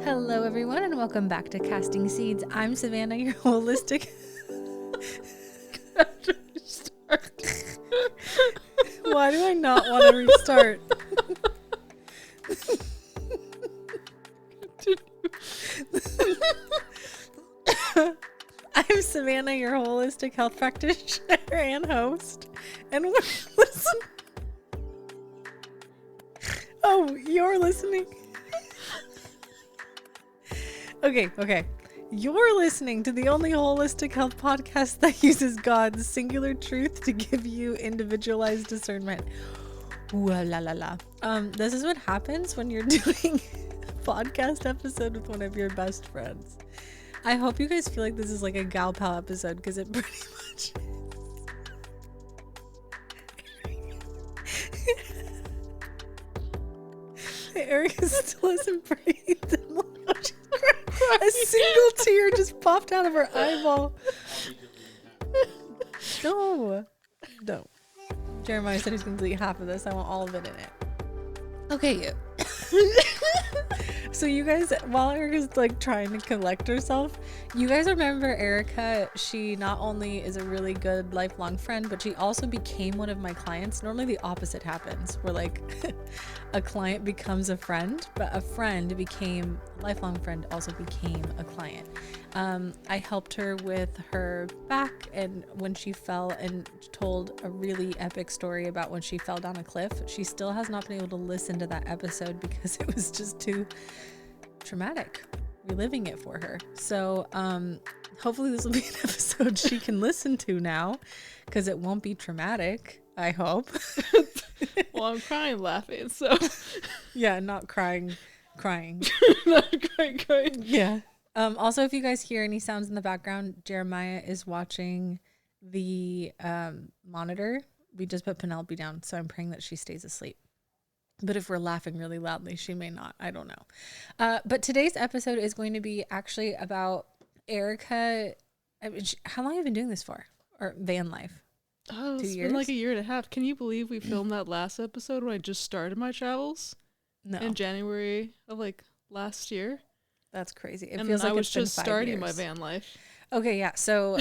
Hello, everyone, and welcome back to Casting Seeds. I'm Savannah, your holistic. Why do I not want to restart? I'm Savannah, your holistic health practitioner and host. And we're listening. Oh, you're listening. Okay. You're listening to the only holistic health podcast that uses God's singular truth to give you individualized discernment. Ooh la la la. This is what happens when you're doing a podcast episode with one of your best friends. I hope you guys feel like this is like a gal pal episode, because it pretty much is. Erika still hasn't breathed. A single tear just popped out of her eyeball. No. Jeremiah said he's going to delete half of this. I want all of it in it. Okay. So you guys, while Erika's like trying to collect herself, you guys remember Erika? She not only is a really good lifelong friend, but she also became one of my clients. Normally the opposite happens, where like a client becomes a friend, but a lifelong friend also became a client. I helped her with her back, and when she fell, and told a really epic story about when she fell down a cliff. She still has not been able to listen to that episode because it was just too traumatic, reliving it for her. So hopefully this will be an episode she can listen to now, because it won't be traumatic, I hope. Well, I'm crying laughing, so yeah, not crying. not crying. Yeah. Also, if you guys hear any sounds in the background, Jeremiah is watching the monitor. We just put Penelope down, so I'm praying that she stays asleep. But if we're laughing really loudly, she may not. I don't know. But today's episode is going to be actually about Erika. How long have you been doing this for? Or van life? Oh, 2 it's years? been like a year and a half. Can you believe we filmed that last episode when I just started my travels? No. In January of like last year. That's crazy. It and feels like I was it's been just 5 starting years. my van life. Okay, yeah. So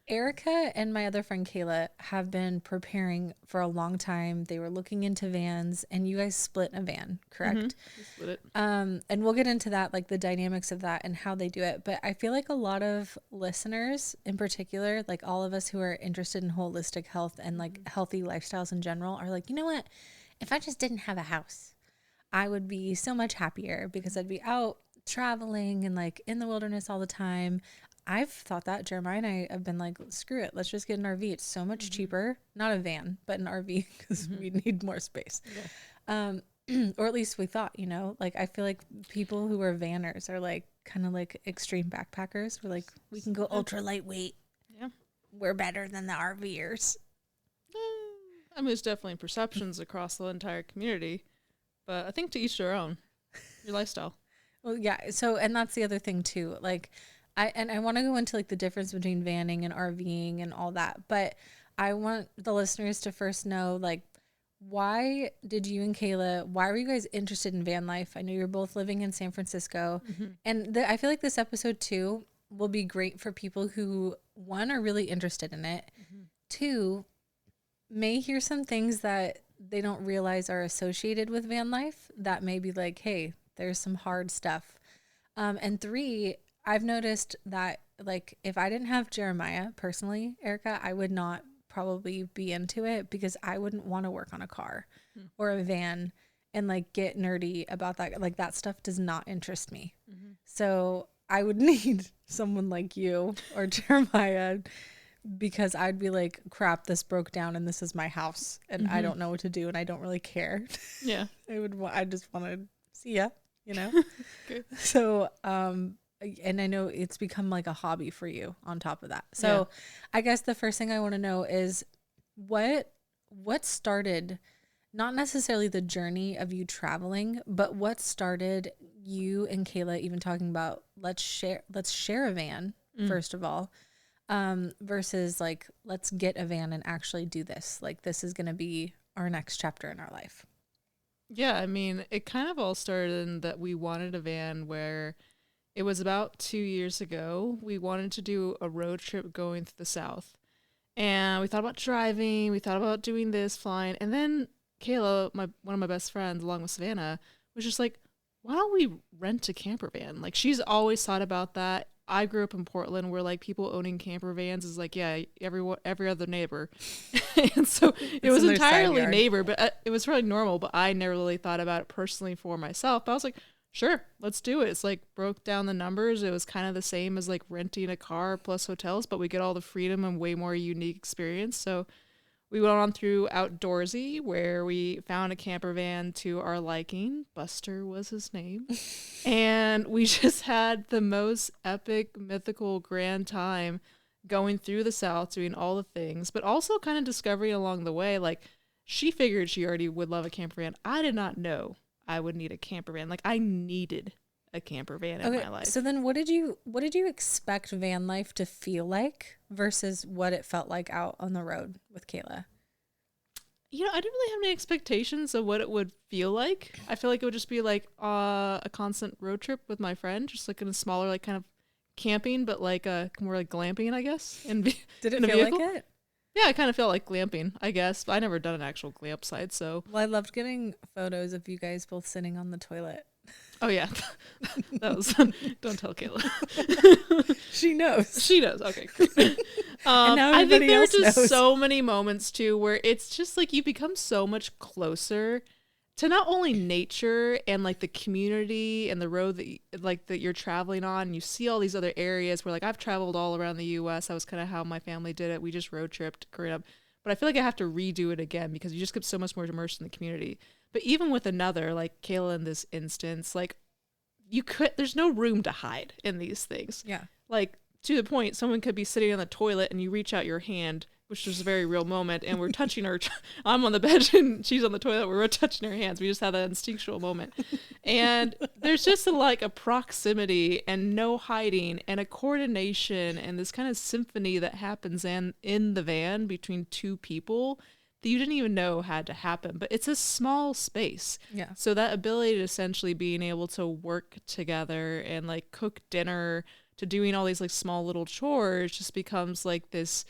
Erika and my other friend Kayla have been preparing for a long time. They were looking into vans, and you guys split a van, correct? Mm-hmm. We split it. And we'll get into that, like the dynamics of that and how they do it. But I feel like a lot of listeners in particular, like all of us who are interested in holistic health and like healthy lifestyles in general, are like, you know what? If I just didn't have a house, I would be so much happier, because I'd be out traveling and like in the wilderness all the time. I've thought that. Jeremiah and I have been like, screw it, let's just get an RV. It's so much cheaper. Not a van, but an RV, because we need more space. Yeah. Or at least we thought, like I feel like people who are vanners are like kind of like extreme backpackers. We're like, we can go ultra lightweight. Yeah. We're better than the RVers. I mean, there's definitely perceptions across the entire community, but I think to each their own. Your lifestyle. Well, yeah. So, and that's the other thing too. Like, I want to go into like the difference between vanning and RVing and all that, but I want the listeners to first know, like, why did you and Kayla, why were you guys interested in van life? I know you're both living in San Francisco, and I feel like this episode too will be great for people who, one, are really interested in it, two, may hear some things that they don't realize are associated with van life that may be like, hey, there's some hard stuff. And three, I've noticed that like if I didn't have Jeremiah personally, Erika, I would not probably be into it, because I wouldn't want to work on a car or a van and like get nerdy about that. Like that stuff does not interest me. So I would need someone like you or Jeremiah, because I'd be like, crap, this broke down and this is my house and I don't know what to do and I don't really care. Yeah. I just want to see ya, Okay. So, and I know it's become like a hobby for you on top of that. So I guess the first thing I want to know is what started, not necessarily the journey of you traveling, but what started you and Kayla even talking about, let's share a van first of all, versus like, let's get a van and actually do this. Like, this is going to be our next chapter in our life. Yeah, I mean, it kind of all started in that we wanted a van where it was about 2 years ago. We wanted to do a road trip going through the South. And we thought about driving, we thought about doing this, flying. And then Kayla, one of my best friends, along with Savannah, was just like, why don't we rent a camper van? Like, she's always thought about that. I grew up in Portland where like people owning camper vans is like, yeah, every other neighbor. And so it was in their side entirely yard. neighbor, but it was really normal. But I never really thought about it personally for myself. But I was like, sure, let's do it. It's like broke down the numbers. It was kind of the same as like renting a car plus hotels, but we get all the freedom and way more unique experience. So we went on through Outdoorsy, where we found a camper van to our liking. Buster was his name. And we just had the most epic, mythical, grand time going through the South, doing all the things, but also kind of discovering along the way. Like, she figured she already would love a camper van. I did not know I would need a camper van. Like, I needed a camper van in my life. So then what did you expect van life to feel like versus what it felt like out on the road with Kayla? I didn't really have any expectations of what it would feel like. I feel like it would just be like a constant road trip with my friend, just like in a smaller, like kind of camping, but like more like glamping, I guess. Did it in a feel vehicle. like it? Yeah, it kind of felt like glamping, I guess. But I never done an actual glamp site, so. Well, I loved getting photos of you guys both sitting on the toilet. Oh yeah, that was. Don't tell Kayla. She knows. She knows. Okay, great. And now I think everybody there are else just knows. so many moments too where it's just like you become so much closer to not only nature and like the community and the road that you're traveling on. And you see all these other areas where like I've traveled all around the U.S. That was kind of how my family did it. We just road tripped growing up. But I feel like I have to redo it again because you just get so much more immersed in the community. But even with another, like Kayla in this instance, like there's no room to hide in these things. Yeah. Like to the point, someone could be sitting on the toilet and you reach out your hand, which was a very real moment, and we're touching her. I'm on the bench and she's on the toilet. We're touching her hands. We just had that instinctual moment. And there's just a proximity and no hiding and a coordination and this kind of symphony that happens in the van between two people that you didn't even know had to happen. But it's a small space. Yeah. So that ability to essentially being able to work together and like cook dinner to doing all these like small little chores just becomes like this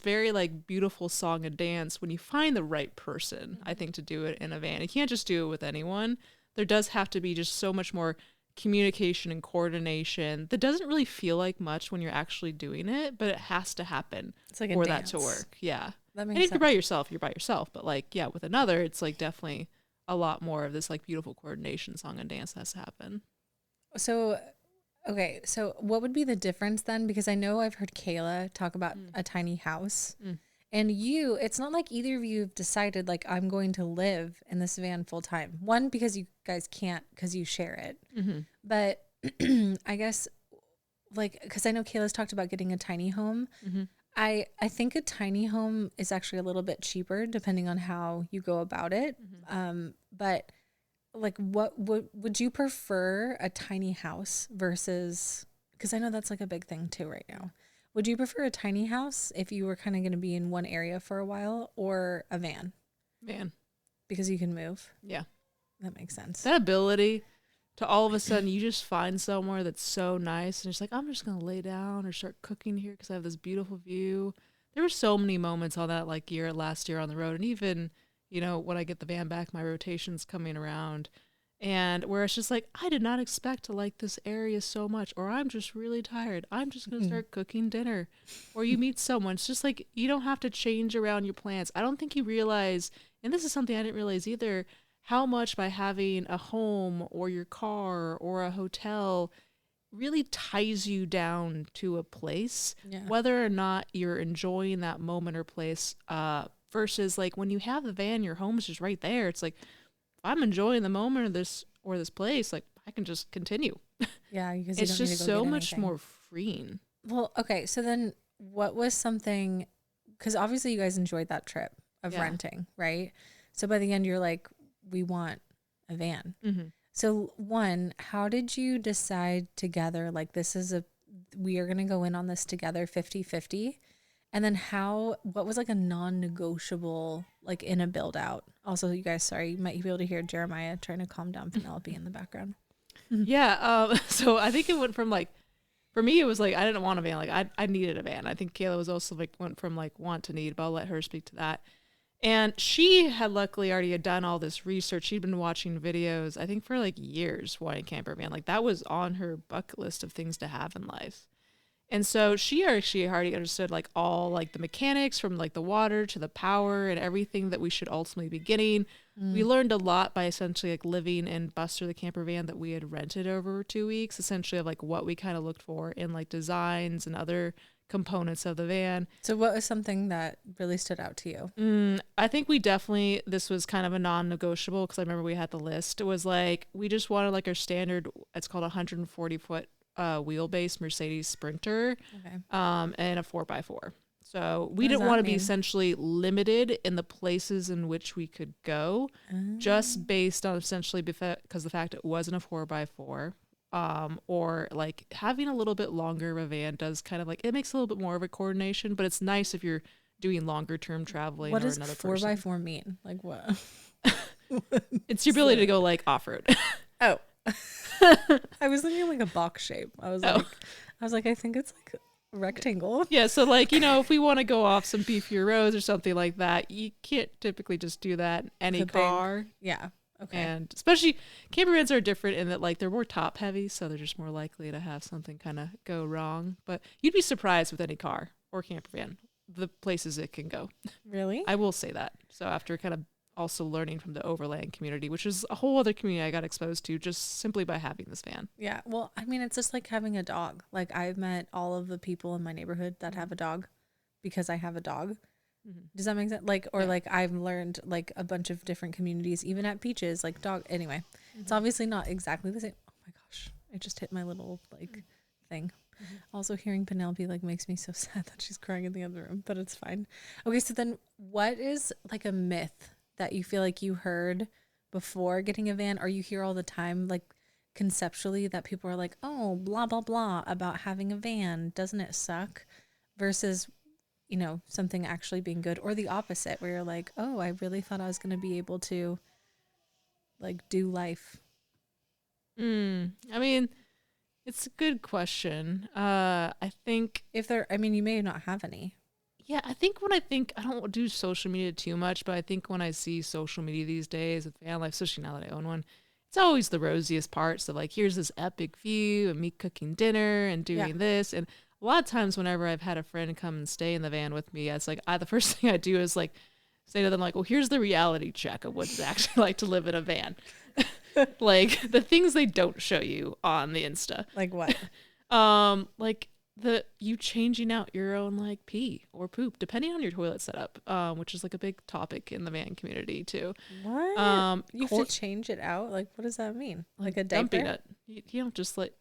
very like beautiful song and dance when you find the right person, I think, to do it in a van. You can't just do it with anyone. There does have to be just so much more communication and coordination that doesn't really feel like much when you're actually doing it, but it has to happen It's like a for dance. that to work. Yeah. That And makes if sense. you're by yourself, you're by yourself. But like, yeah, with another, it's like definitely a lot more of this like beautiful coordination song and dance that has to happen. So, okay. So what would be the difference then? Because I know I've heard Kayla talk about a tiny house. And it's not like either of you have decided like I'm going to live in this van full time. One, because you guys can't because you share it. But I guess like, because I know Kayla's talked about getting a tiny home. I think a tiny home is actually a little bit cheaper depending on how you go about it. But like, what would you prefer a tiny house versus, because I know that's like a big thing too right now. Would you prefer a tiny house if you were kind of going to be in one area for a while, or a van? Van. Because you can move. Yeah. That makes sense. That ability to all of a sudden you just find somewhere that's so nice and it's like, I'm just going to lay down or start cooking here because I have this beautiful view. There were so many moments on that like last year on the road. And even, when I get the van back, my rotation's coming around. And where it's just like, I did not expect to like this area so much, or I'm just really tired. I'm just going to start cooking dinner. Or you meet someone. It's just like, you don't have to change around your plans. I don't think you realize, and this is something I didn't realize either, how much by having a home or your car or a hotel really ties you down to a place, whether or not you're enjoying that moment or place, versus like when you have the van, your home's just right there. It's like, I'm enjoying the moment or this place, like I can just continue. Yeah, because it's just so much more freeing. Well, okay, so then what was something, because obviously you guys enjoyed that trip of renting, right? So by the end you're like, we want a van. So one, how did you decide together, like we are going to go in on this together 50-50? And then what was like a non-negotiable, like in a build out? Also, you guys, sorry, you might be able to hear Jeremiah trying to calm down Penelope in the background. Yeah. So I think it went from like, for me, it was like, I didn't want a van. Like I needed a van. I think Kayla was also like, went from like want to need, but I'll let her speak to that. And she had luckily already had done all this research. She'd been watching videos, I think for like years, wanting a camper van. Like that was on her bucket list of things to have in life. And so she actually already understood like all like the mechanics from like the water to the power and everything that we should ultimately be getting. We learned a lot by essentially like living in Buster the camper van that we had rented over 2 weeks, essentially of like what we kind of looked for in like designs and other components of the van. So what was something that really stood out to you? I think we definitely, this was kind of a non-negotiable because I remember we had the list. It was like, we just wanted like our standard, it's called 140-foot wheelbase Mercedes Sprinter, Okay. and a 4x4. So we What does didn't want to that be mean? essentially limited in the places in which we could go, just based on essentially because the fact it wasn't a 4x4. Or like having a little bit longer of a van does kind of like, it makes a little bit more of a coordination, but it's nice if you're doing longer term traveling. What or does another 4x4 mean? Like what? It's your ability to go like off road. Oh, I was thinking like a box shape. I was like, I think it's like a rectangle. Yeah, so like, if we want to go off some beefier roads or something like that, you can't typically just do that in any It's a big- car. Yeah. Okay. And especially camper vans are different in that like they're more top heavy, so they're just more likely to have something kind of go wrong. But you'd be surprised with any car or camper van, the places it can go. Really? I will say that. So after kind of also learning from the overland community, which is a whole other community I got exposed to just simply by having this van. Yeah. Well, I mean, it's just like having a dog. Like I've met all of the people in my neighborhood that have a dog because I have a dog. Does that make sense? Like, or Yeah. like I've learned like a bunch of different communities, even at beaches, like dog. Anyway, it's obviously not exactly the same. Oh my gosh. I just hit my little like thing. Also hearing Penelope like makes me so sad that she's crying in the other room, but it's fine. Okay. So then what is like a myth that you feel like you heard before getting a van or you hear all the time, like conceptually that people are like, oh, blah, blah, blah about having a van. Doesn't it suck? Versus, something actually being good, or the opposite where you're like, oh, I really thought I was going to be able to like do life. I mean, it's a good question. I think You may not have any. Yeah, I don't do social media too much, but I think when I see social media these days with van life, especially now that I own one, it's always the rosiest parts of like, here's this epic view and me cooking dinner and doing this. And a lot of times whenever I've had a friend come and stay in the van with me, it's like, the first thing I do is like say to them like, well, here's the reality check of what it's actually like to live in a van. Like the things they don't show you on the Insta. Like what? Like you changing out your own like pee or poop depending on your toilet setup, which is like a big topic in the van community too. What? You have to change it out? Like what does that mean? Like a diaper? Dumping it. You don't just like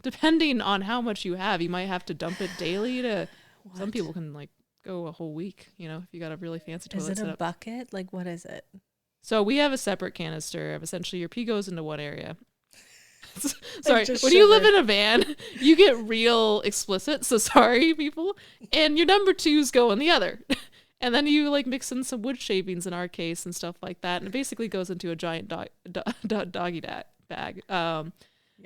depending on how much you have, you might have to dump it daily to some people can like go a whole week, if you got a really fancy toilet Is it setup. a bucket? Like what is it? So we have a separate canister of essentially your pee goes into one area. Sorry, when shivered. you live in a van, you get real explicit. So sorry, people. And your number twos go in the other. And then you like mix in some wood shavings in our case and stuff like that. And it basically goes into a giant doggy bag.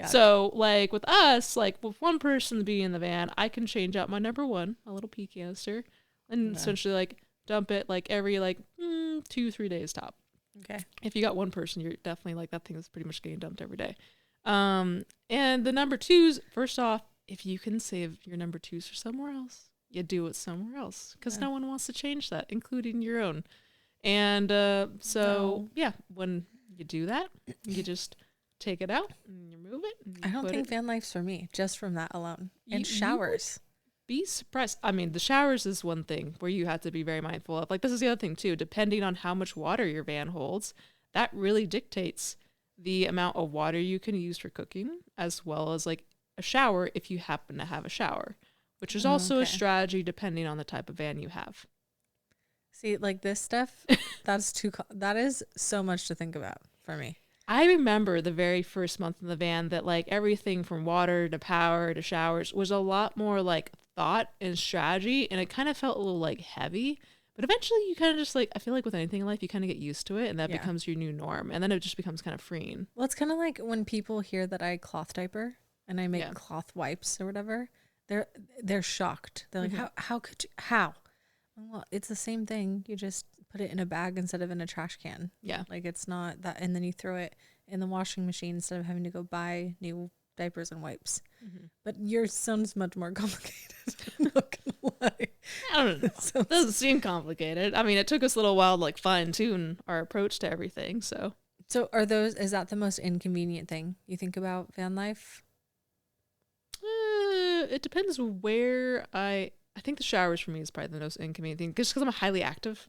So like with us, like with one person being in the van, I can change out my number one, a little pee canister, and essentially like dump it like every like 2-3 days top. Okay. If you got one person, you're definitely like that thing is pretty much getting dumped every day. And the number twos, first off, if you can save your number twos for somewhere else, you do it somewhere else because no one wants to change that, including your own. And when you do that, you just take it out and you move it. I don't think van life's for me, just from that alone. And showers. Be surprised. I mean, the showers is one thing where you have to be very mindful of. Like, this is the other thing, too. Depending on how much water your van holds, that really dictates the amount of water you can use for cooking, as well as, like, a shower if you happen to have a shower, which is also a strategy depending on the type of van you have. See, like this stuff, that is so much to think about for me. I remember the very first month in the van that, like, everything from water to power to showers was a lot more, like, thought and strategy, and it kind of felt a little like heavy. But eventually you kind of just like, I feel like with anything in life, you kind of get used to it, and that becomes your new norm. And then it just becomes kind of freeing. Well, it's kind of like when people hear that I cloth diaper and I make cloth wipes or whatever, they're shocked. They're like, how could you, how? Well, it's the same thing. You just put it in a bag instead of in a trash can. Yeah. Like it's not that, and then you throw it in the washing machine instead of having to go buy new diapers and wipes. But yours sounds much more complicated. I'm not gonna lie. I don't know. It doesn't seem complicated. I mean, it took us a little while to like fine tune our approach to everything. So is that the most inconvenient thing you think about van life? It depends where I think the showers for me is probably the most inconvenient thing, just because I'm highly active,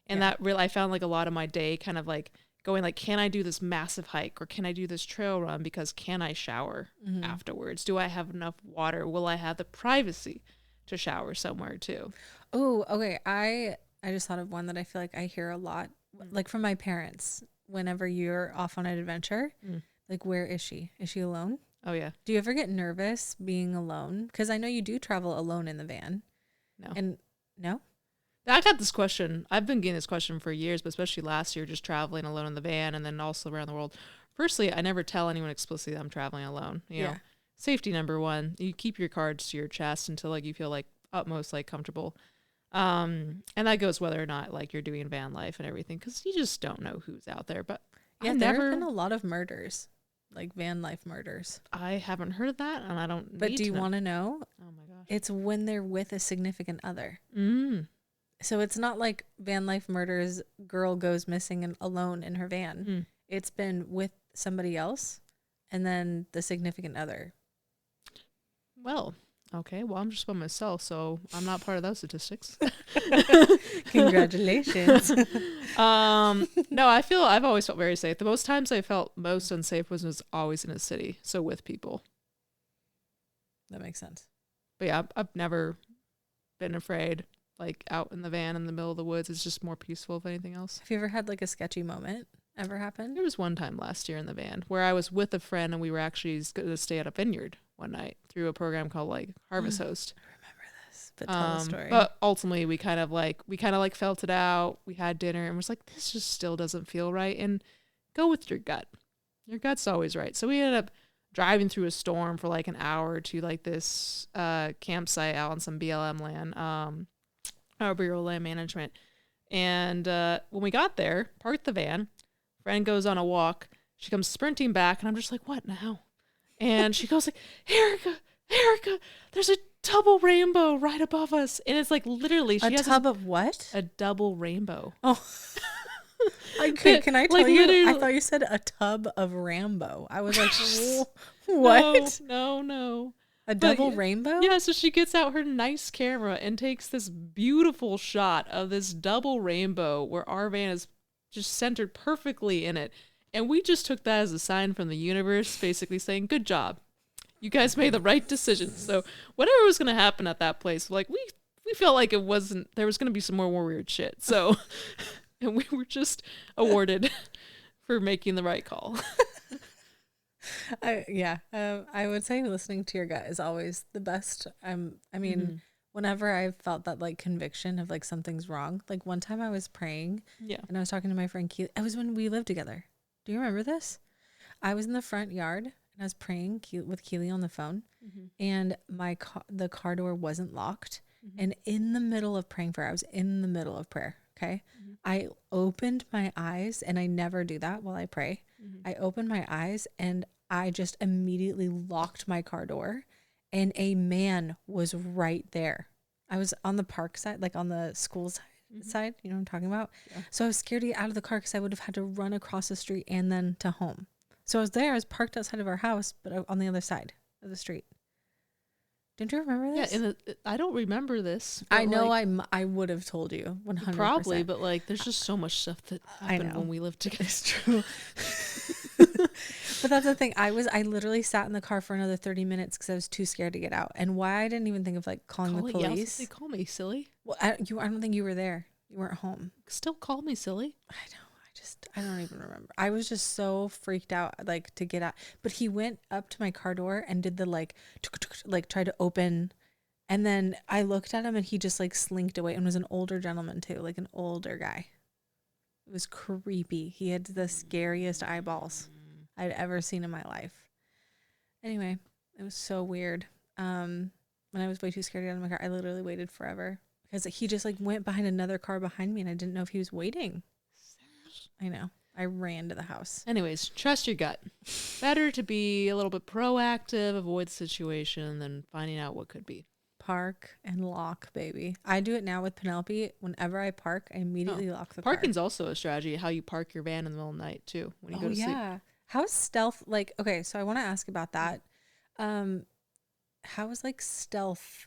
and that really, I found like a lot of my day kind of like going like, can I do this massive hike, or can I do this trail run, because can I shower afterwards? Do I have enough water? Will I have the privacy to shower somewhere too? Oh, okay. I just thought of one that I feel like I hear a lot, like from my parents. Whenever you're off on an adventure, like, where is she? Is she alone? Oh yeah. Do you ever get nervous being alone? Because I know you do travel alone in the van. No. And no? I got this question. I've been getting this question for years, but especially last year, just traveling alone in the van and then also around the world. Firstly, I never tell anyone explicitly that I'm traveling alone. You know, safety number one. You keep your cards to your chest until like you feel like utmost like comfortable. And that goes whether or not like you're doing van life and everything, because you just don't know who's out there. But yeah, there have been a lot of murders, like van life murders. I haven't heard of that, and I don't. But do you want to know? Oh my gosh! It's when they're with a significant other. So it's not like van life murders, girl goes missing and alone in her van. It's been with somebody else and then the significant other. Well, okay. Well, I'm just by myself, so I'm not part of those statistics. Congratulations. No, I've always felt very safe. The most times I felt most unsafe was always in a city, so with people. That makes sense. But yeah, I've never been afraid. Like out in the van in the middle of the woods, it's just more peaceful if anything else. Have you ever had like a sketchy moment ever happen? There was one time last year in the van where I was with a friend and we were actually going to stay at a vineyard one night through a program called like Harvest Host. I remember this, but tell the story. But ultimately we kind of like felt it out. We had dinner and was like, this just still doesn't feel right. And go with your gut. Your gut's always right. So we ended up driving through a storm for like an hour to like this campsite out on some BLM land. Our Bureau of Land Management. And when we got there, parked the van, friend goes on a walk. She comes sprinting back, and I'm just like, what now? And she goes like, Erika, there's a double rainbow right above us. And it's like literally, she has a tub of what? A double rainbow. Oh. Can I tell you? I thought you said a tub of Rambo. I was like, what? No. A double rainbow? Yeah, so she gets out her nice camera and takes this beautiful shot of this double rainbow where our van is just centered perfectly in it. And we just took that as a sign from the universe, basically saying, good job. You guys made the right decision. So whatever was going to happen at that place, like we felt like there was going to be some more weird shit. So, and we were just awarded for making the right call. I would say listening to your gut is always the best. Whenever I've felt that like conviction of like something's wrong, like one time I was praying and I was talking to my friend Keely. It was when we lived together. Do you remember this? I was in the front yard and I was praying with Keely on the phone, and the car door wasn't locked. And in the middle of praying for her, I was in the middle of prayer. Okay. I opened my eyes, and I never do that while I pray. I opened my eyes and I just immediately locked my car door, and a man was right there. I was on the park side, like on the school side, you know what I'm talking about? Yeah. So I was scared to get out of the car because I would have had to run across the street and then to home. So I was parked outside of our house, but on the other side of the street. Don't you remember this? Yeah, I don't remember this. I know, like, I would have told you 100%. Probably, but like there's just so much stuff that happened when we lived together. It's true. But that's the thing. I literally sat in the car for another 30 minutes because I was too scared to get out. And why I didn't even think of like calling the police. They call me silly. Well, I don't think you were there. You weren't home. Still call me silly. I don't even remember. I was just so freaked out, like, to get out. But he went up to my car door and did the like tried to open And then I looked at him and he just like slinked away and was an older gentleman too, like an older guy. It was creepy. He had the scariest eyeballs I'd ever seen in my life. Anyway, it was so weird. When I was way too scared to get out of my car, I literally waited forever because he just like went behind another car behind me and I didn't know if he was waiting. I know. I ran to the house. Anyways, trust your gut. Better to be a little bit proactive, avoid the situation than finding out what could be. Park and lock, baby. I do it now with Penelope. Whenever I park, I immediately lock the car. Parking's also a strategy, how you park your van in the middle of the night too when you go to sleep. How's stealth like? Okay, so I want to ask about that. How is like stealth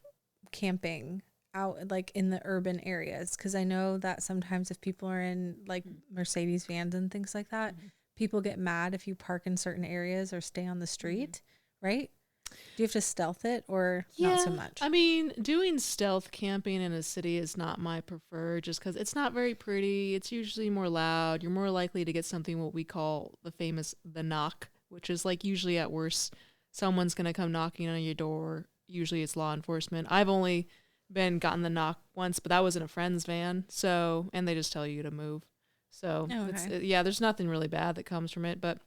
camping out like in the urban areas? Because I know that sometimes if people are in like Mercedes vans and things like that, people get mad if you park in certain areas or stay on the street, right? Do you have to stealth it or not so much? I mean, doing stealth camping in a city is not my preferred just because it's not very pretty. It's usually more loud. You're more likely to get something what we call the knock, which is like usually at worst, someone's going to come knocking on your door. Usually it's law enforcement. I've only gotten the knock once, but that was in a friend's van. So, and they just tell you to move. So, there's nothing really bad that comes from it. But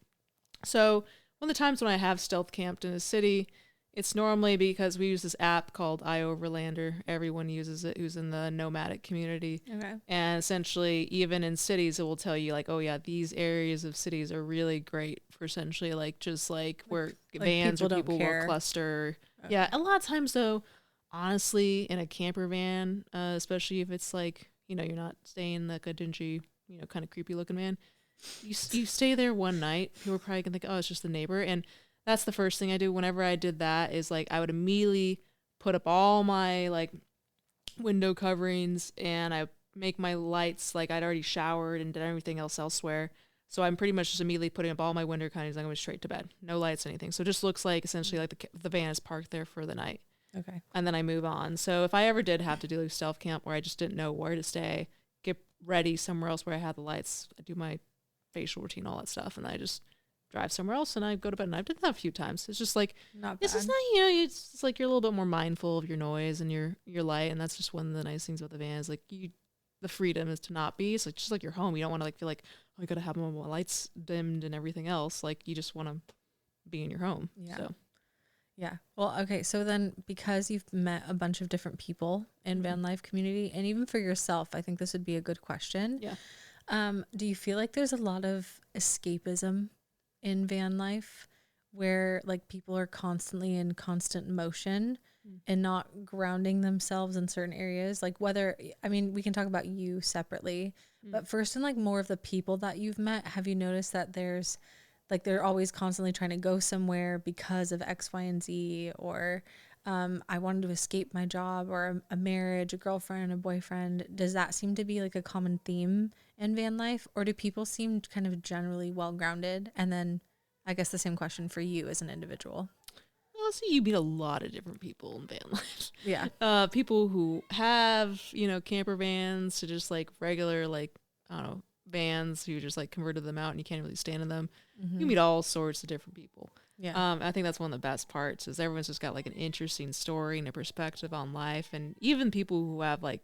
so one of the times when I have stealth camped in a city, it's normally because we use this app called iOverlander. Everyone uses it who's in the nomadic community. Okay. And essentially, even in cities, it will tell you like, oh yeah, these areas of cities are really great for essentially like just like where vans or people will cluster. Okay. Yeah, a lot of times though, honestly, in a camper van, especially if it's like, you know, you're not staying like a dingy, you know, kind of creepy looking van, you stay there one night, people are probably gonna think, oh, it's just the neighbor. And that's the first thing I do whenever I did that is like I would immediately put up all my like window coverings and I make my lights like I'd already showered and did everything else elsewhere. So I'm pretty much just immediately putting up all my window coverings. I'm going straight to bed. No lights, anything. So it just looks like essentially like the van is parked there for the night. Okay. And then I move on. So if I ever did have to do like stealth camp where I just didn't know where to stay, get ready somewhere else where I had the lights, I do my facial routine, all that stuff, and I just drive somewhere else and I go to bed. And I've done that a few times. It's just like, this is not, you know, it's just like you're a little bit more mindful of your noise and your light. And that's just one of the nice things about the van is like the freedom is to not be. It's like just like your home. You don't want to like feel like, oh, I got to have my lights dimmed and everything else. Like you just want to be in your home. Yeah. So. Yeah. Well, okay. So then because you've met a bunch of different people in van life community and even for yourself, I think this would be a good question. Yeah. Do you feel like there's a lot of escapism in van life where like people are constantly in constant motion and not grounding themselves in certain areas? Like whether, I mean, we can talk about you separately, but first in like more of the people that you've met, have you noticed that there's like, they're always constantly trying to go somewhere because of X, Y, and Z, or I wanted to escape my job or a marriage, a girlfriend, a boyfriend. Does that seem to be like a common theme in van life, or do people seem kind of generally well-grounded? And then I guess the same question for you as an individual. Well, so you meet a lot of different people in van life. Yeah. People who have, you know, camper vans to just like regular, like, I don't know, vans who just like converted them out and you can't really stand in them. You meet all sorts of different people. Yeah. I think that's one of the best parts is everyone's just got like an interesting story and a perspective on life. And even people who have like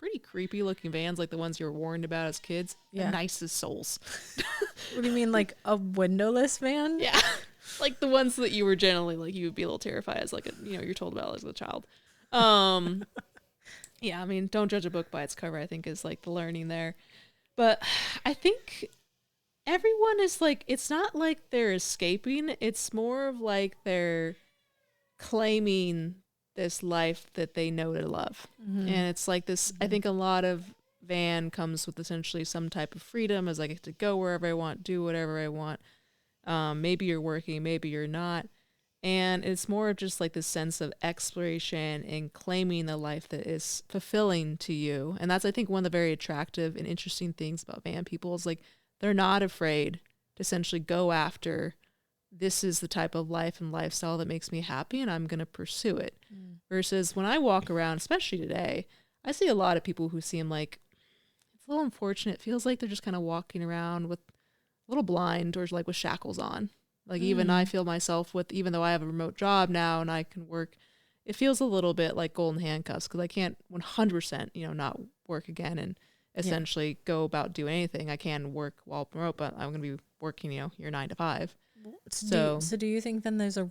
pretty creepy looking vans, like the ones you were warned about as kids, the nicest souls. What do you mean, like a windowless van? Yeah. Like the ones that you were generally like, you would be a little terrified as like, you're told about as a child. Yeah, I mean, don't judge a book by its cover, I think is like the learning there. But I think everyone is like, it's not like they're escaping. It's more of like they're claiming this life that they know to love. And it's like this, I think a lot of van comes with essentially some type of freedom as I get to go wherever I want, do whatever I want. Maybe you're working, maybe you're not. And it's more of just like this sense of exploration and claiming the life that is fulfilling to you. And that's, I think, one of the very attractive and interesting things about van people is like, they're not afraid to essentially go after, this is the type of life and lifestyle that makes me happy and I'm going to pursue it. Versus when I walk around, especially today, I see a lot of people who seem like, it's a little unfortunate. It feels like they're just kind of walking around with a little blind or like with shackles on. Like even I feel myself with, even though I have a remote job now and I can work, it feels a little bit like golden handcuffs because I can't 100%, not work again and essentially go about doing anything. I can work while remote, but I'm going to be working, your 9 to 5. So do you think then there's a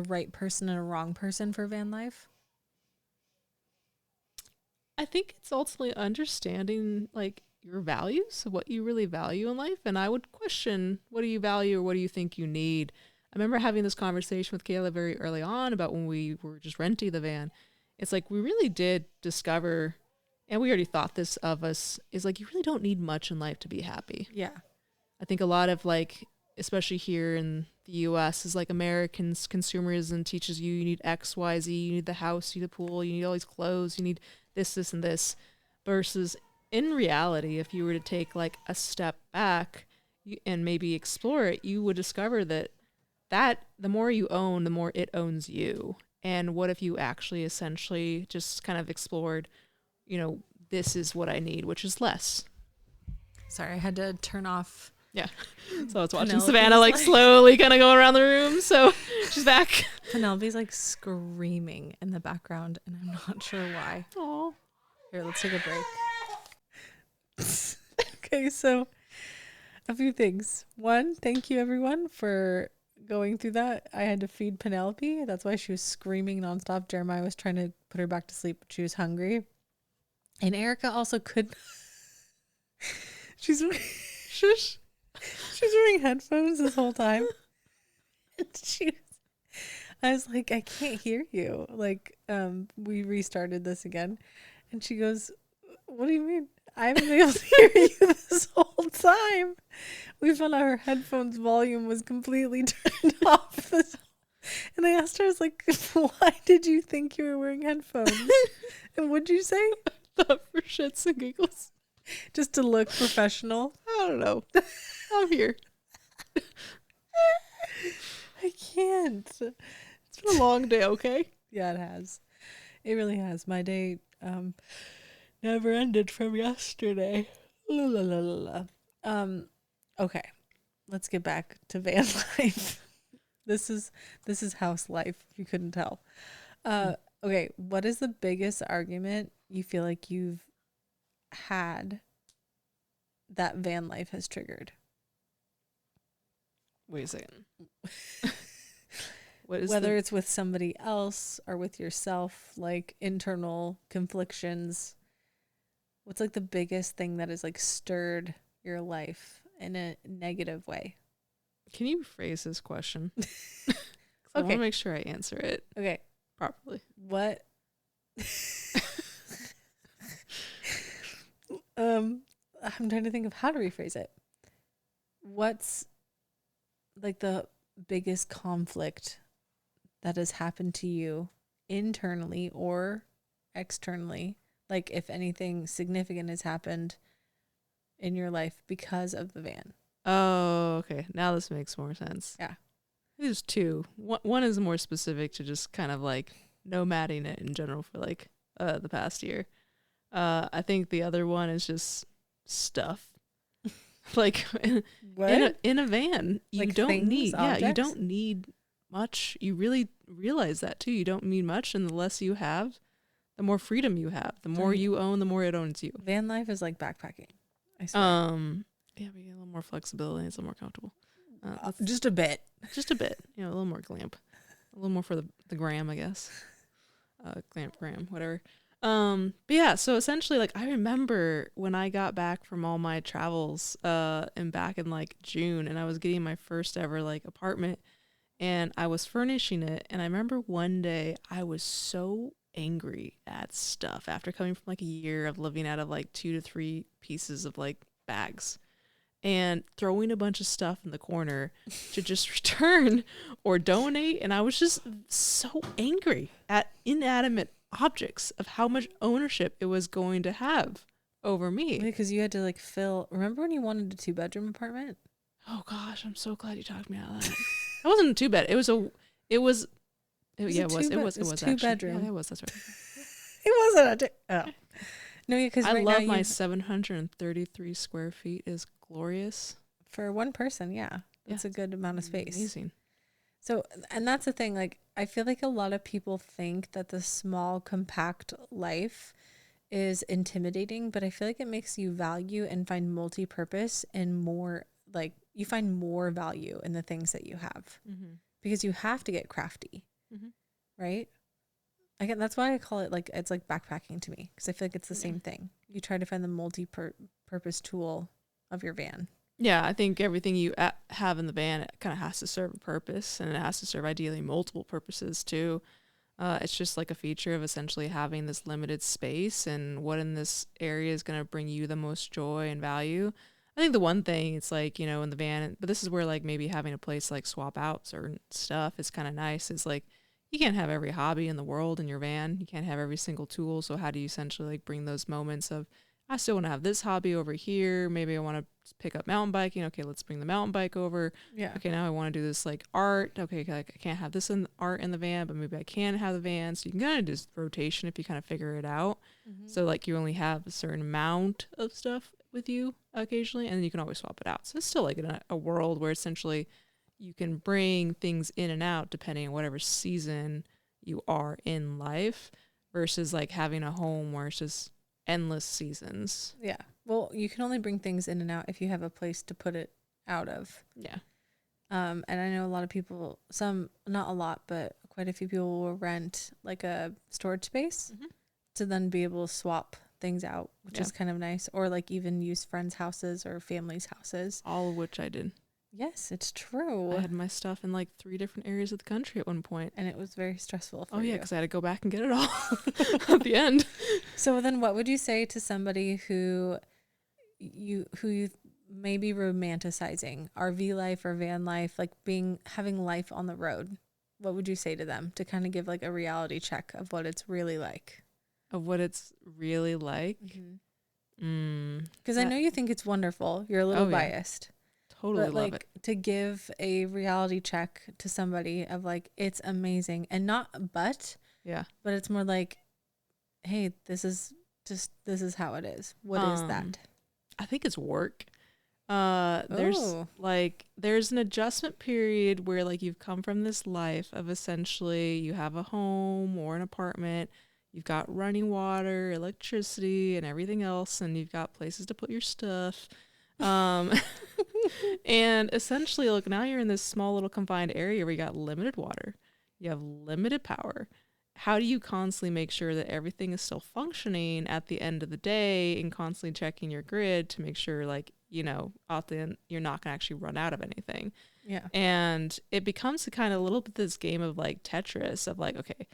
right person and a wrong person for van life? I think it's ultimately understanding like your values, what you really value in life. And I would question, what do you value or what do you think you need? I remember having this conversation with Kayla very early on about when we were just renting the van. It's like we really did discover, and we already thought this of us, is like you really don't need much in life to be happy. Yeah. I think a lot of like, especially here in the US, is like Americans consumerism teaches you need X, Y, Z, you need the house, you need the pool, you need all these clothes, you need this, and this. Versus in reality, if you were to take like a step back and maybe explore it, you would discover that the more you own, the more it owns you. And what if you actually essentially just kind of explored, this is what I need, which is less. Sorry, I had to turn off. Yeah. So I was watching Penelope's Savannah like slowly kind of going around the room. So she's back. Penelope's like screaming in the background and I'm not sure why. Oh. Here, let's take a break. Okay, so a few things. One, thank you everyone for going through that. I had to feed Penelope. That's why she was screaming nonstop. Jeremiah was trying to put her back to sleep, but she was hungry. And Erika also could. She's wearing headphones this whole time. And I was like, I can't hear you. Like, we restarted this again. And she goes, what do you mean? I haven't been able to hear you this whole time. We found out her headphones volume was completely turned off. And I asked her, I was like, why did you think you were wearing headphones? And what'd you say? For shits and giggles. Just to look professional. I don't know. I'm here. I can't. It's been a long day, okay? Yeah, it has. It really has. My day never ended from yesterday. La, la, la, la, la. Okay. Let's get back to van life. This is house life, if you couldn't tell. Okay, what is the biggest argument you feel like you've had that van life has triggered? Wait a second. Whether it's with somebody else or with yourself, like internal conflictions. What's like the biggest thing that has like stirred your life in a negative way? Can you rephrase this question? Okay. I want to make sure I answer it. Okay. Properly. What? I'm trying to think of how to rephrase it. What's like the biggest conflict that has happened to you internally or externally? Like if anything significant has happened in your life because of the van. Oh, okay. Now this makes more sense. Yeah. There's two. One is more specific to just kind of like nomading it in general for like the past year. I think the other one is just stuff. Like in a van, you like don't need you don't need much. You really realize that too. You don't need much, and the less you have, the more freedom you have. The more you own, the more it owns you. Van life is like backpacking. I swear. Yeah, we get a little more flexibility. It's a little more comfortable. Just a bit. Just a bit. A little more glamp. A little more for the gram, I guess. Gram, whatever. But yeah, so essentially, like, I remember when I got back from all my travels, and back in like June, and I was getting my first ever like apartment, and I was furnishing it, and I remember one day I was so angry at stuff after coming from like a year of living out of like 2 to 3 pieces of like bags and throwing a bunch of stuff in the corner to just return or donate. And I was just so angry at inanimate objects of how much ownership it was going to have over me. Because you had to like remember when you wanted a 2-bedroom apartment? Oh gosh, I'm so glad you talked me out of that. It wasn't a 2-bed. It was 2 bedroom. Yeah, it was. That's right. It wasn't a no, because I love my 733 square feet is glorious for one person. Yeah, that's a good amount of space. Amazing. So, and that's the thing, like, I feel like a lot of people think that the small, compact life is intimidating, but I feel like it makes you value and find multi-purpose and more, like, you find more value in the things that you have Mm-hmm. because you have to get crafty, Mm-hmm. right? Again, that's why I call it like, it's like backpacking to me because I feel like it's the Yeah. same thing. You try to find the multi-purpose tool of your van. Yeah, I think everything you have in the van, it kind of has to serve a purpose, and it has to serve ideally multiple purposes too. It's just like a feature of essentially having this limited space and what in this area is going to bring you the most joy and value. I think the one thing it's like, in the van, but this is where like maybe having a place like swap out certain stuff is kind of nice. Is like you can't have every hobby in the world in your van. You can't have every single tool. So how do you essentially like bring those moments of I still want to have this hobby over here. Maybe I want to pick up mountain biking. Okay, let's bring the mountain bike over. Yeah. Okay, now I want to do this like art. Okay, like I can't have this in art in the van, but maybe I can have the van. So you can kind of just rotation if you kind of figure it out. Mm-hmm. So like you only have a certain amount of stuff with you occasionally, and then you can always swap it out. So it's still like in a world where essentially you can bring things in and out depending on whatever season you are in life versus like having a home where it's just endless seasons. Yeah. Well, you can only bring things in and out if you have a place to put it out of. Yeah. And I know a lot of people, some, not a lot, but quite a few people will rent like a storage space to then be able to swap things out, which is kind of nice. Or like even use friends' houses or families' houses. All of which I did. Yes, it's true. I had my stuff in like 3 different areas of the country at one point. And it was very stressful for yeah, you. because I had to go back and get it all at the end. So then what would you say to somebody who you may be romanticizing RV life or van life, like having life on the road? What would you say to them to kind of give like a reality check of what it's really like? Of what it's really like? Because I know you think it's wonderful. You're a little biased. Totally but love like it. to give a reality check to somebody of like, it's amazing. And not but it's more like, hey, this is how it is. What is that? I think it's work. There's an adjustment period where like you've come from this life of essentially you have a home or an apartment, you've got running water, electricity, and everything else, and you've got places to put your stuff. And essentially, look, now you're in this small little confined area where you got limited water, you have limited power. How do you constantly make sure that everything is still functioning at the end of the day and constantly checking your grid to make sure like, at the end, you're not going to actually run out of anything. Yeah. And it becomes a kind of a little bit this game of like Tetris of like, okay,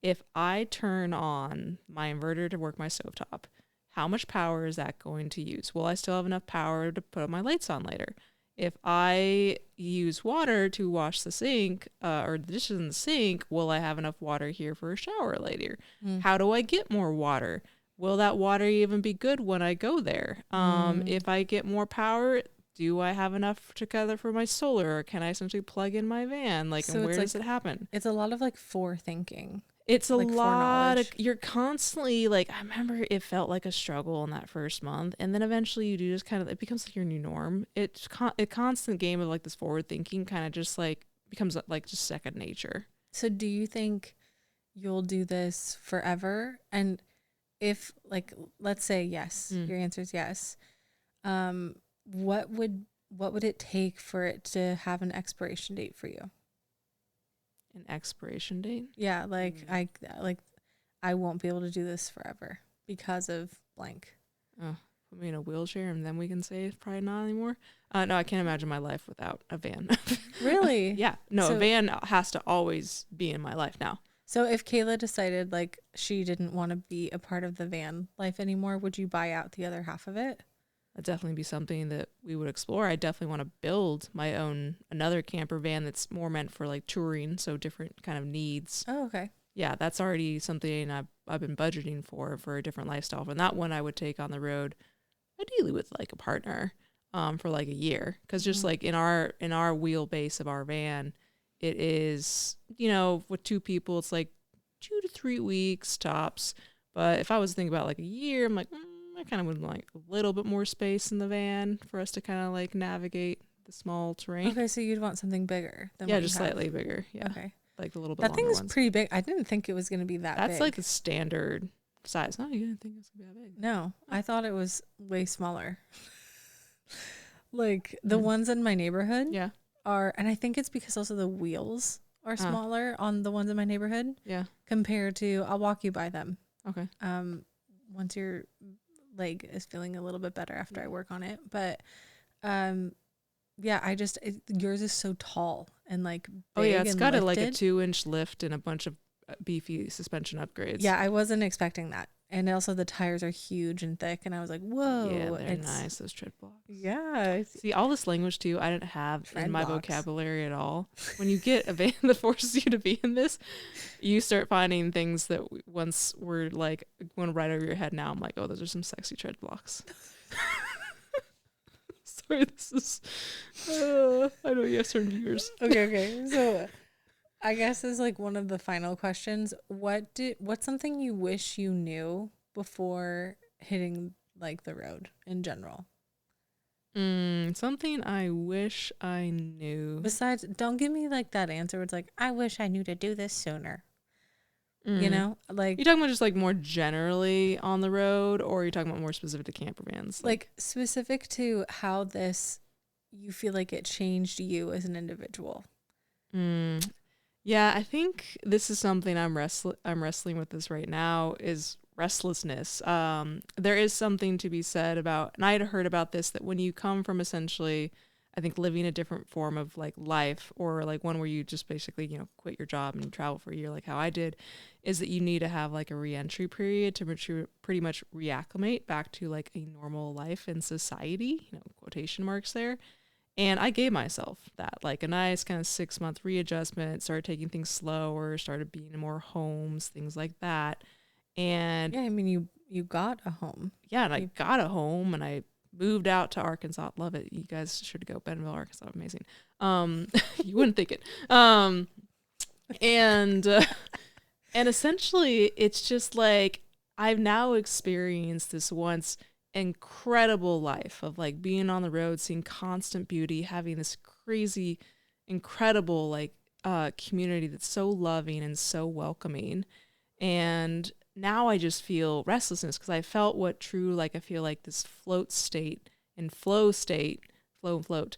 if I turn on my inverter to work my stovetop, how much power is that going to use? Will I still have enough power to put my lights on later? If I use water to wash the sink or the dishes in the sink, will I have enough water here for a shower later? How do I get more water? Will that water even be good when I go there? If I get more power, do I have enough together for my solar, or can I essentially plug in my van? Like, So and where it's does it happen? It's a lot of like forethinking. It's a like lot of, you're constantly like, I remember it felt like a struggle in that first month. And then eventually you do just kind of, it becomes like your new norm. It's a constant game of like this forward thinking kind of just like becomes like just second nature. So do you think you'll do this forever? And if like, let's say yes, your answer is yes. What would it take for it to have an expiration date for you? An expiration date? Yeah, like I won't be able to do this forever because of blank. Oh, put me in a wheelchair and then we can say it's probably not anymore. No, I can't imagine my life without a van. Really? Yeah. No, a van has to always be in my life now. So if Kayla decided like she didn't want to be a part of the van life anymore, would you buy out the other half of it? That'd definitely be something that we would explore. I definitely want to build my own, another camper van that's more meant for like touring, so different kind of needs. Oh, okay. Yeah, that's already something I've been budgeting for a different lifestyle. And that one I would take on the road, ideally with like a partner, for like a year. Because just like in our wheelbase of our van, it is, with 2 people, it's like 2 to 3 weeks tops. But if I was to think about like a year, I'm like, I kind of would like a little bit more space in the van for us to kind of like navigate the small terrain. Okay, so you'd want something bigger than Yeah, what just you have. slightly bigger. Yeah. Okay. Like a little bit That longer thing is ones. pretty big. I didn't think it was going to be that big. That's like the standard size. No, you didn't think it was going to be that big. No, I thought it was way smaller. Like the ones in my neighborhood Yeah. are, and I think it's because also the wheels are smaller on the ones in my neighborhood. Yeah. Compared to, I'll walk you by them. Okay. Once your leg is feeling a little bit better after I work on it. But, yeah, yours is so tall and like big. Oh yeah, it's and got lifted. like a 2-inch lift and a bunch of beefy suspension upgrades. Yeah, I wasn't expecting that. And also the tires are huge and thick. And I was like, whoa. Yeah, they're nice, those tread blocks. Yeah. See, all this language too, I didn't have Tread in my blocks. vocabulary at all. When you get a van that forces you to be in this, you start finding things that once were like going right over your head. Now I'm like, oh, those are some sexy tread blocks. Sorry, this is. I know you have certain viewers. Okay. So I guess is like one of the final questions. What's something you wish you knew before hitting like the road in general? Something I wish I knew. Besides, don't give me like that answer where it's like, I wish I knew to do this sooner. You know, like you talking about just like more generally on the road, or are you talking about more specific to camper vans? Like specific to how you feel like it changed you as an individual. Yeah, I think this is something I'm wrestling with this right now is restlessness. There is something to be said about, and I had heard about this, that when you come from essentially, I think, living a different form of like life, or like one where you just basically, quit your job and travel for a year, like how I did, is that you need to have like a re-entry period to pretty much reacclimate back to like a normal life in society, quotation marks there. And I gave myself that, like a nice kind of 6-month readjustment, started taking things slower, started being in more homes, things like that. And yeah, I mean, you got a home. Yeah, and I got a home and I moved out to Arkansas. Love it. You guys should go. Bentonville, Arkansas. Amazing. You wouldn't think it. And essentially it's just like I've now experienced this once incredible life of like being on the road, seeing constant beauty, having this crazy, incredible like community that's so loving and so welcoming. And now I just feel restlessness because I felt what true, like I feel like this float and flow and float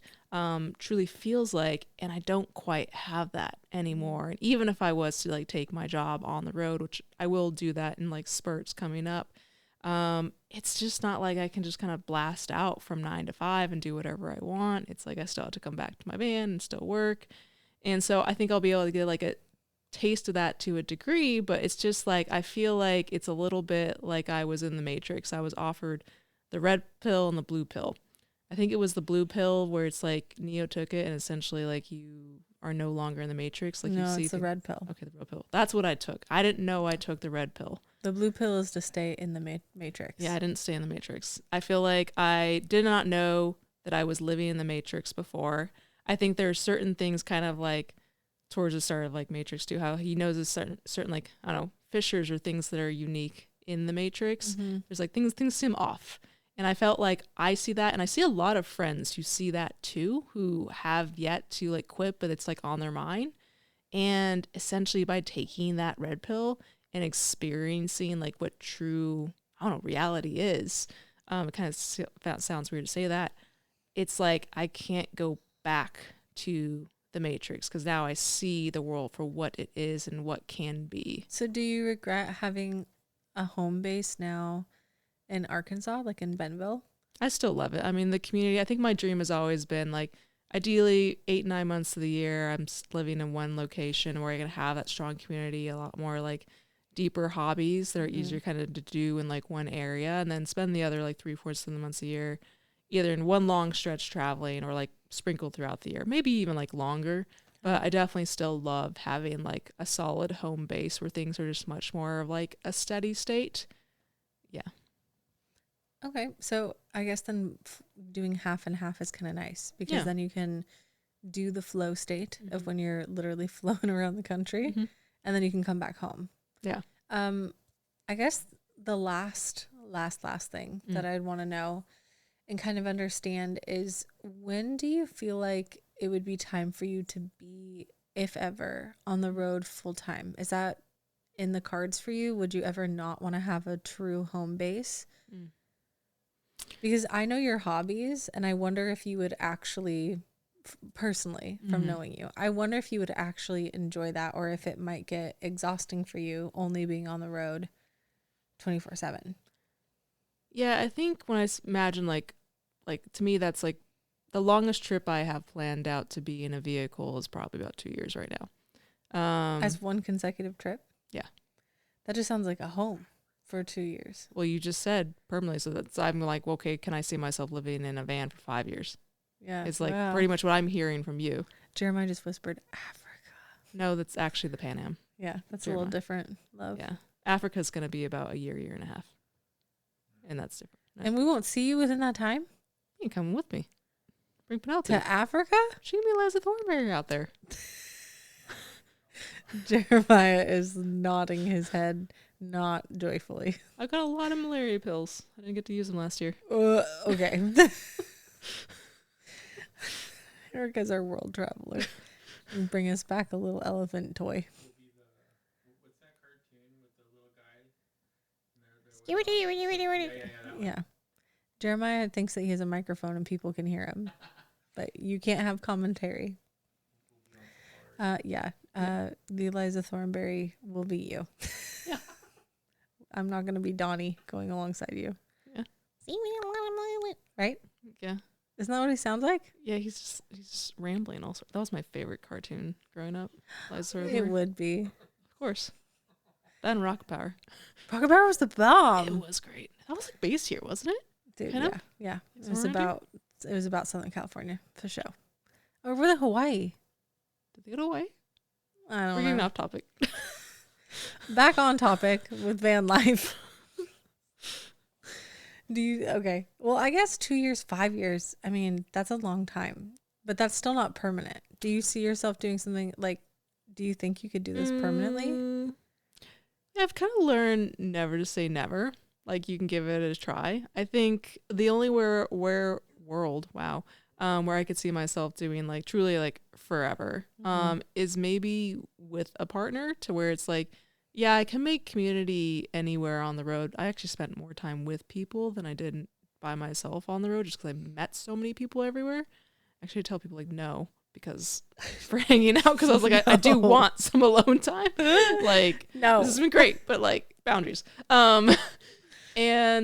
truly feels like, and I don't quite have that anymore. And even if I was to like take my job on the road, which I will do that in like spurts coming up, it's just not like I can just kind of blast out from 9 to 5 and do whatever I want. It's like I still have to come back to my van and still work. And so I think I'll be able to get like a taste of that to a degree, but it's just like I feel like it's a little bit like I was in the Matrix. I was offered the red pill and the blue pill. I think it was the blue pill where it's like Neo took it and essentially like you are no longer in the Matrix. Like no, you see it's the red pill. Okay, the red pill. That's what I took. I didn't know I took the red pill. The blue pill is to stay in the Matrix. Yeah, I didn't stay in the Matrix. I feel like I did not know that I was living in the Matrix before. I think there are certain things kind of like towards the start of like Matrix 2, how he knows a certain like, I don't know, fissures or things that are unique in the Matrix. Mm-hmm. There's like things seem off. And I felt like I see that, and I see a lot of friends who see that too, who have yet to like quit, but it's like on their mind. And essentially by taking that red pill and experiencing like what true, I don't know, reality is, it kind of sounds weird to say that. It's like I can't go back to the Matrix because now I see the world for what it is and what can be. So do you regret having a home base now in Arkansas, like in Bentonville? I still love it. I mean, the community, I think my dream has always been like, ideally 8-9 months of the year, I'm living in one location where I can have that strong community, a lot more like deeper hobbies that are easier kind of to do in like one area, and then spend the other like 3/4 of the months a year either in one long stretch traveling or like sprinkled throughout the year, maybe even like longer. But I definitely still love having like a solid home base where things are just much more of like a steady state. Yeah. Okay, so I guess then doing half and half is kind of nice because then you can do the flow state of when you're literally flowing around the country, and then you can come back home. Yeah. I guess the last thing that I'd want to know and kind of understand is, when do you feel like it would be time for you to be, if ever, on the road full time? Is that in the cards for you? Would you ever not want to have a true home base? Mm. Because I know your hobbies, and I wonder if you would actually, personally, from knowing you, I wonder if you would actually enjoy that, or if it might get exhausting for you only being on the road 24/7. Yeah, I think when I imagine like to me, that's like the longest trip I have planned out to be in a vehicle is probably about 2 years right now. As one consecutive trip? Yeah. That just sounds like a home for 2 years. Well, you just said permanently, so that's I'm like, well, okay, can I see myself living in a van for 5 years? Yeah. It's like wow. pretty much what I'm hearing from you. Jeremiah just whispered Africa. No, that's actually the Pan Am. Yeah, that's Jeremiah. a little different, love. Yeah. Africa's going to be about a year and a half. And that's different. And we won't see you within that time? You can come with me. Bring Penelope. To Africa? She can be Liza Thornberry out there. Jeremiah is nodding his head, not joyfully. I got a lot of malaria pills. I didn't get to use them last year. Okay. Erika's our world traveler. And bring us back a little elephant toy. What's that cartoon with the little guy? Yeah. Jeremiah thinks that he has a microphone and people can hear him, but you can't have commentary. The Eliza Thornberry will be you. Yeah. I'm not going to be Donnie going alongside you. Yeah. Right? Yeah. Isn't that what he sounds like? Yeah, he's just rambling also. That was my favorite cartoon growing up. Liza It Thornberry. would be. Of course. Then Rocket Power. Rocket Power was the bomb. It was great. That was like based here, wasn't it? Dude, Kind of? yeah. Is that what It was about Southern California for sure. Or was it Hawaii? Did they go away? I don't We're know. getting off topic. Back on topic with van life. Okay. Well, I guess 2 years, 5 years. I mean, that's a long time, but that's still not permanent. Do you see yourself doing something like, do you think you could do this permanently? Yeah, I've kind of learned never to say never. Like, you can give it a try. I think the only world, where I could see myself doing like truly like forever, is maybe with a partner, to where it's like, yeah, I can make community anywhere on the road. I actually spent more time with people than I did by myself on the road, just because I met so many people everywhere. Actually, I tell people like no, because for hanging out, because I was like, I do want some alone time. Like, No. this has been great, but like boundaries. And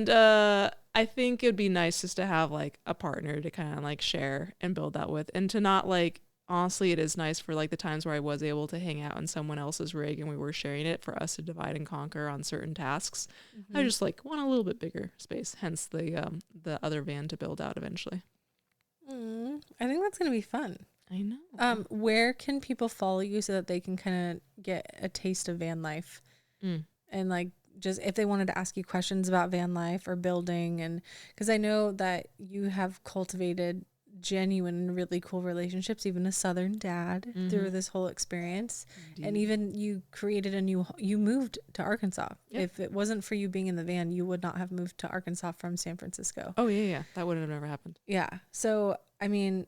I think it'd be nice just to have like a partner to kind of like share and build that with, and to not like, honestly, it is nice for like the times where I was able to hang out in someone else's rig and we were sharing it, for us to divide and conquer on certain tasks. I just like want a little bit bigger space, hence the other van to build out eventually. I think that's going to be fun. I know. Where can people follow you so that they can kind of get a taste of van life? And like, just if they wanted to ask you questions about van life or building, and because I know that you have cultivated genuine, really cool relationships, even a Southern dad through this whole experience. Indeed. And even you created you moved to Arkansas. Yep. If it wasn't for you being in the van, you would not have moved to Arkansas from San Francisco. Oh yeah, that would have never happened. Yeah. So, I mean,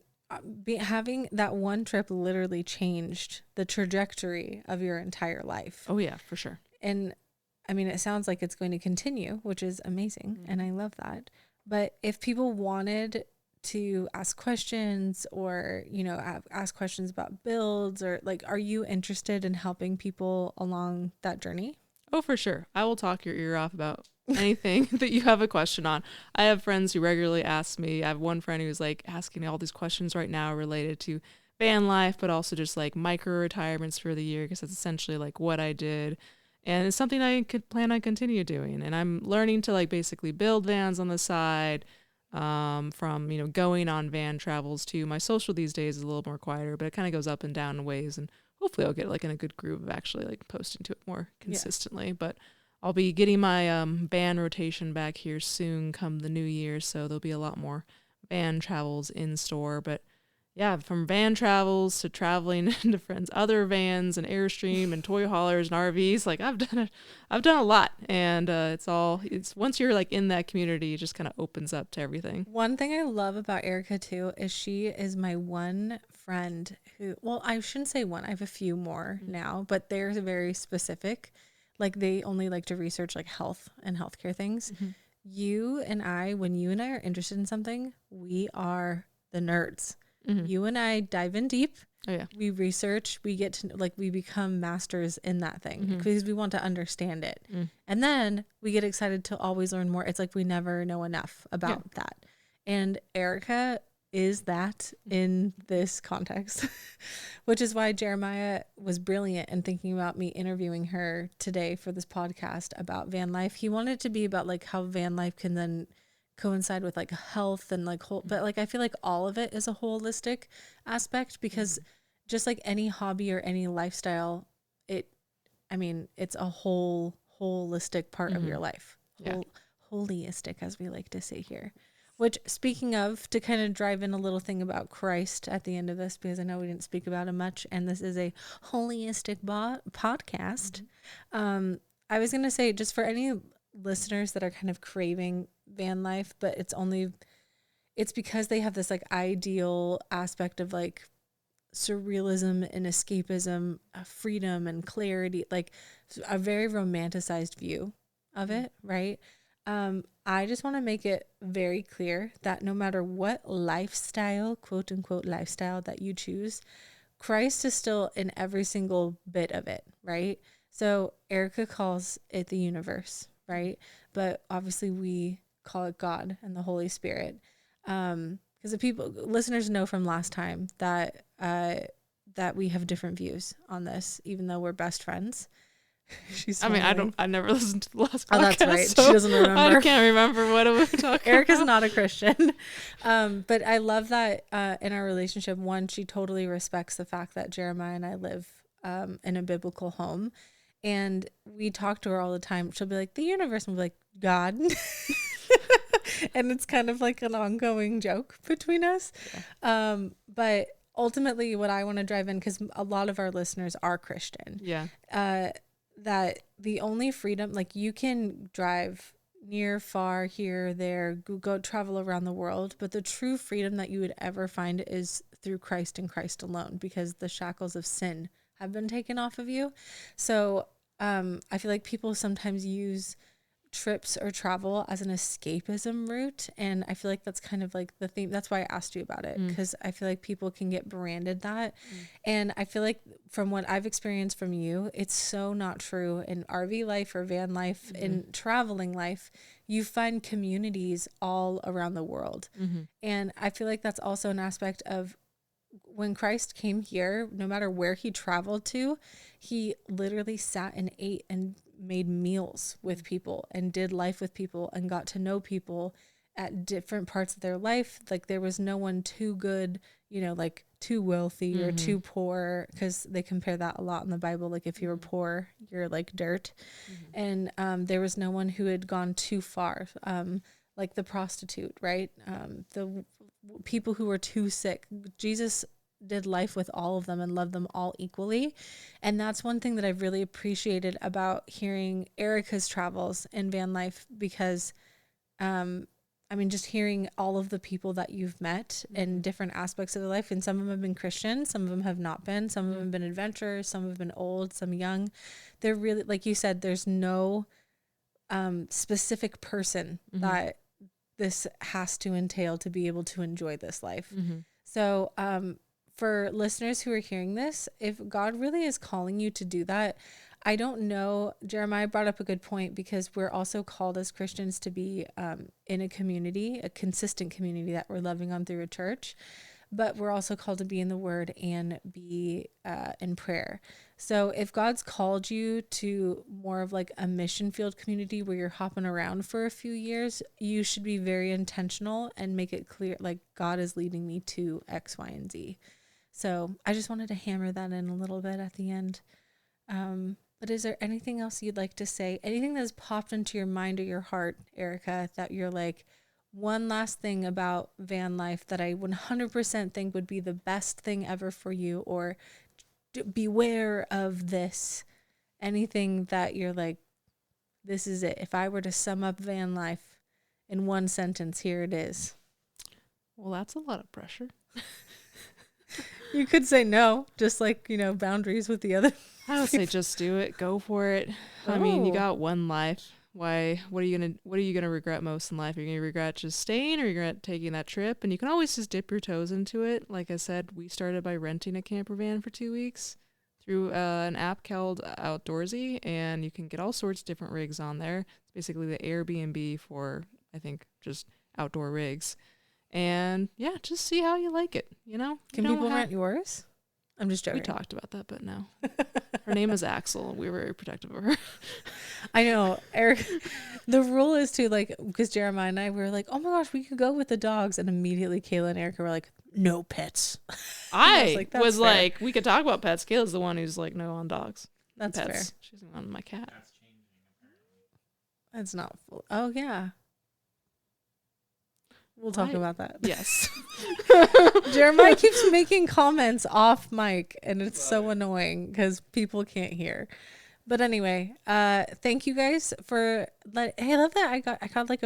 having that one trip literally changed the trajectory of your entire life. Oh yeah, for sure. And I mean, it sounds like it's going to continue, which is amazing. And I love that. But if people wanted to ask questions, or, you know, ask questions about builds, or like, are you interested in helping people along that journey? Oh, for sure. I will talk your ear off about anything that you have a question on. I have friends who regularly ask me. I have one friend who's like asking me all these questions right now related to van life, but also just like micro retirements for the year, because that's essentially like what I did. And it's something I could plan on continue doing. And I'm learning to like basically build vans on the side, from, you know, going on van travels to my social these days is a little more quieter, but it kind of goes up and down in ways. And hopefully I'll get like in a good groove of actually like posting to it more consistently. Yeah. But I'll be getting my van rotation back here soon come the new year. So there'll be a lot more van travels in store. But yeah, from van travels to traveling into friends' other vans and Airstream and toy haulers and RVs. Like I've done a lot, and it's once you're like in that community, it just kind of opens up to everything. One thing I love about Erika too is she is my one friend who, well, I shouldn't say one, I have a few more now, but they're very specific. Like they only like to research like health and healthcare things. You and I, when you and I are interested in something, we are the nerds. You and I dive in deep. Oh yeah. We research, we get to like, we become masters in that thing because we want to understand it. And then we get excited to always learn more. It's like we never know enough about that. And Erika is that in this context, which is why Jeremiah was brilliant in thinking about me interviewing her today for this podcast about van life. He wanted it to be about like how van life can then coincide with like health and like whole, but like I feel like all of it is a holistic aspect because just like any hobby or any lifestyle, it's a whole holistic part of your life. Holistic, as we like to say here. Which, speaking of, to kind of drive in a little thing about Christ at the end of this, because I know we didn't speak about him much, and this is a holistic podcast. I was going to say, just for any listeners that are kind of craving van life, but it's because they have this like ideal aspect of like surrealism and escapism, freedom and clarity, like a very romanticized view of it, right? I just want to make it very clear that no matter what lifestyle, quote unquote lifestyle that you choose, Christ is still in every single bit of it, right? So Erika calls it the universe, right? But obviously we call it God and the Holy Spirit. Because the listeners know from last time that we have different views on this, even though we're best friends. She's smiling. I never listened to the last podcast. Oh, that's right. So she doesn't remember. I can't remember what we were talking Erika's about. not a Christian. But I love that in our relationship, one, she totally respects the fact that Jeremiah and I live in a biblical home. And we talk to her all the time. She'll be like, the universe, and we'll be like, God. And it's kind of like an ongoing joke between us. But ultimately what I want to drive in, because a lot of our listeners are Christian. Yeah. That the only freedom, like you can drive near, far, here, there, go travel around the world, but the true freedom that you would ever find is through Christ and Christ alone, because the shackles of sin have been taken off of you. So I feel like people sometimes use trips or travel as an escapism route, and I feel like that's kind of like the theme. That's why I asked you about it, because I feel like people can get branded that. And I feel like from what I've experienced from you, it's so not true in RV life or van life. In traveling life, you find communities all around the world. And I feel like that's also an aspect of when Christ came here, no matter where he traveled to, he literally sat and ate and made meals with people and did life with people and got to know people at different parts of their life. Like there was no one too good, like too wealthy or too poor, because they compare that a lot in the Bible. Like if you were poor, you're like dirt. And there was no one who had gone too far, like the prostitute, right? The people who were too sick. Jesus did life with all of them and loved them all equally. And that's one thing that I've really appreciated about hearing Erika's travels in van life, because just hearing all of the people that you've met in different aspects of their life, and some of them have been Christian, some of them have not been, some of them have been adventurers, some have been old, some young. They're really, like you said, there's no specific person that this has to entail to be able to enjoy this life. So for listeners who are hearing this, if God really is calling you to do that, I don't know. Jeremiah brought up a good point, because we're also called as Christians to be in a community, a consistent community that we're loving on through a church, but we're also called to be in the Word and be in prayer. So if God's called you to more of like a mission field community where you're hopping around for a few years, you should be very intentional and make it clear, like, God is leading me to X, Y, and Z. So I just wanted to hammer that in a little bit at the end. But is there anything else you'd like to say? Anything that has popped into your mind or your heart, Erika, that you're like, one last thing about van life that I 100% think would be the best thing ever for you, or beware of this, anything that you're like, this is it. If I were to sum up van life in one sentence, here it is. Well, that's a lot of pressure. You could say no, just like, boundaries with the other. I would say just do it. Go for it. I mean, you got one life. Why? What are you gonna regret most in life? Are you gonna regret just staying, or are you gonna taking that trip? And you can always just dip your toes into it. Like I said, we started by renting a camper van for 2 weeks through an app called Outdoorsy, and you can get all sorts of different rigs on there. It's basically the Airbnb for, I think, just outdoor rigs. And yeah, just see how you like it. Can people rent yours? I'm just joking. We talked about that, but no. Her name is Axel. We were very protective of her. I know. Eric, the rule is to, like, because Jeremiah and I were like, oh my gosh, we could go with the dogs. And immediately Kayla and Erika were like, no pets. I was like, we could talk about pets. Kayla's the one who's like, no on dogs. That's pets. fair. She's on my cat. That's changing, apparently. That's not full. Oh, yeah. We'll talk about that. Yes. Jeremiah keeps making comments off mic, and it's so annoying because people can't hear. But anyway, thank you guys for hey, I love that I got like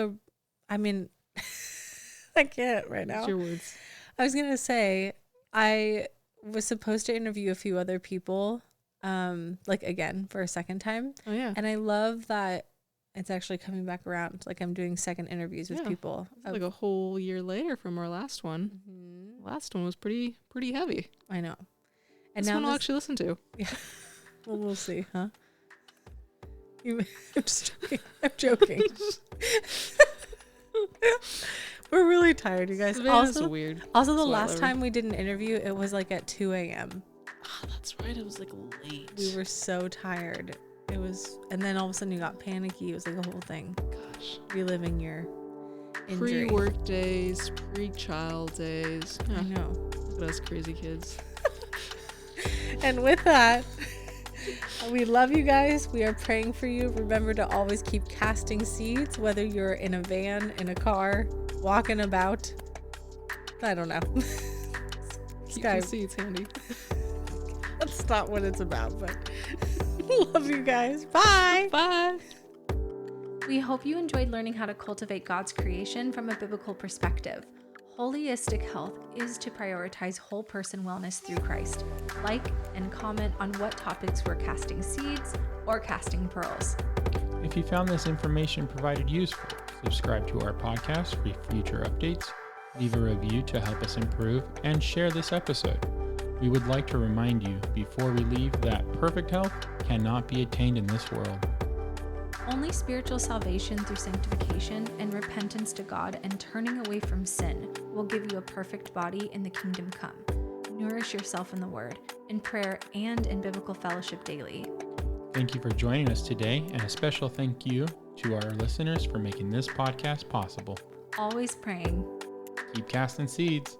I can't right now. What's your words? I was gonna say I was supposed to interview a few other people, like again for a second time. Oh yeah. And I love that it's actually coming back around. Like I'm doing second interviews with people. Like a whole year later from our last one. Mm-hmm. Last one was pretty heavy. I know. And this now one I'll actually listen to. Yeah. Well, we'll see, huh? I'm just joking. I'm joking. We're really tired, you guys. Also weird. Also, the last time we did an interview, it was like at 2 a.m. Oh, that's right. It was like late. We were so tired. It was, and then all of a sudden you got panicky. It was like a whole thing. Gosh. Reliving your injury. Pre-work days, pre-child days. I know. Look at us crazy kids. And with that, we love you guys. We are praying for you. Remember to always keep casting seeds, whether you're in a van, in a car, walking about. I don't know. Keep your seeds handy. That's not what it's about, but love you guys. Bye. Bye. We hope you enjoyed learning how to cultivate God's creation from a biblical perspective. Holistic health is to prioritize whole person wellness through Christ. Like and comment on what topics we're casting seeds or casting pearls. If you found this information provided useful, subscribe to our podcast for future updates, leave a review to help us improve, and share this episode. We would like to remind you before we leave that perfect health cannot be attained in this world. Only spiritual salvation through sanctification and repentance to God and turning away from sin will give you a perfect body in the kingdom come. Nourish yourself in the Word, in prayer, and in biblical fellowship daily. Thank you for joining us today, and a special thank you to our listeners for making this podcast possible. Always praying. Keep casting seeds.